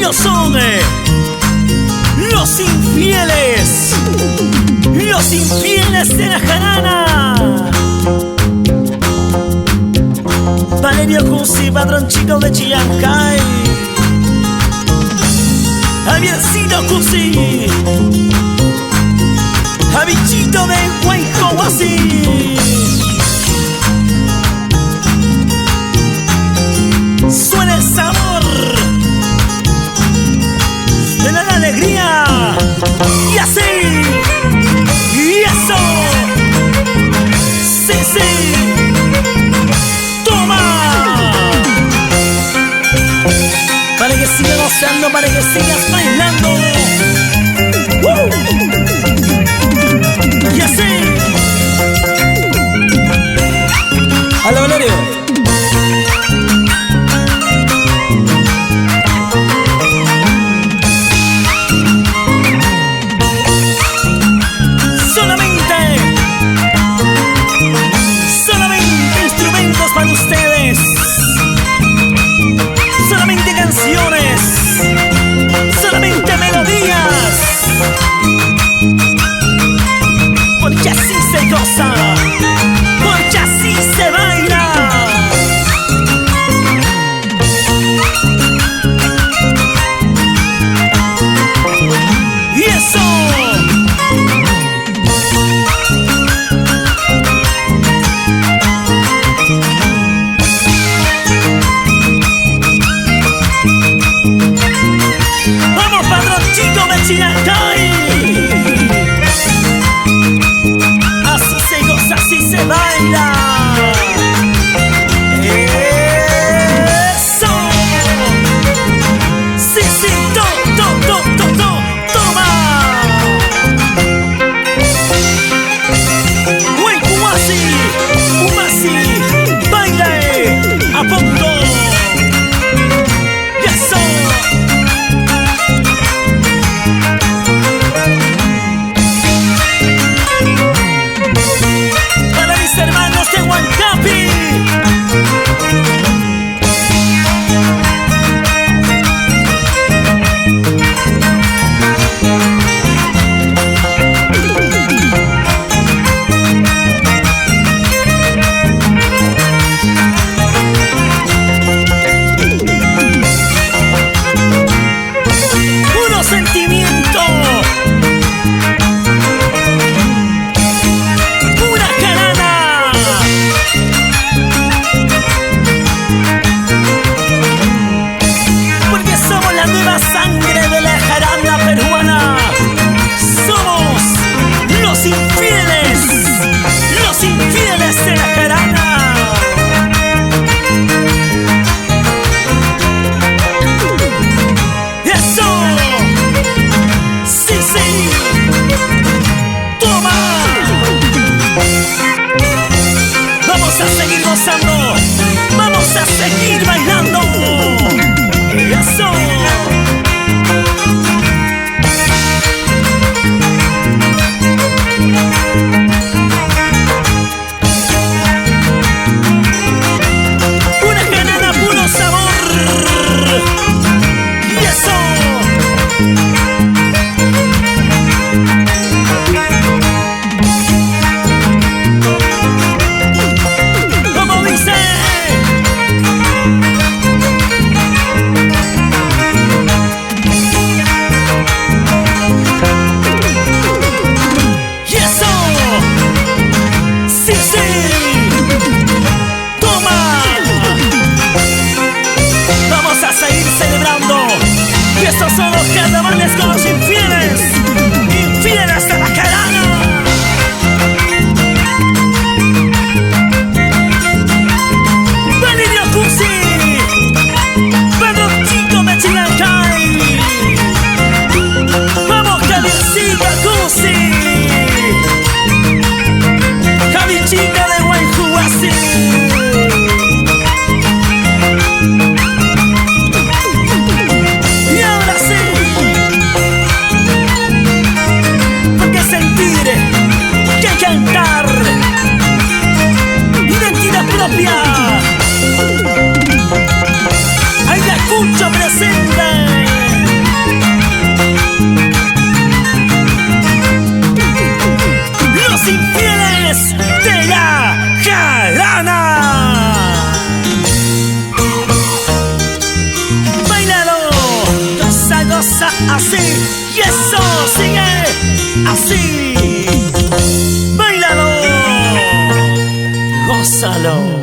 Ellos son los infieles. Los infieles de la jarana. Valerio Cusi, patrón chico de Chiancay. Javiercito Cusi, Javichito de Guaycohuasi. Suena el sabor, suena la alegría. Y así, y eso. Sí, sí. Toma. Para que sigas gozando, para que sigas bailando. Y así. Hola, Valerio. Para ustedes, solamente canciones, solamente melodías, porque así se goza, porque así se baila. así, y eso sigue así. Báilalo, gózalo.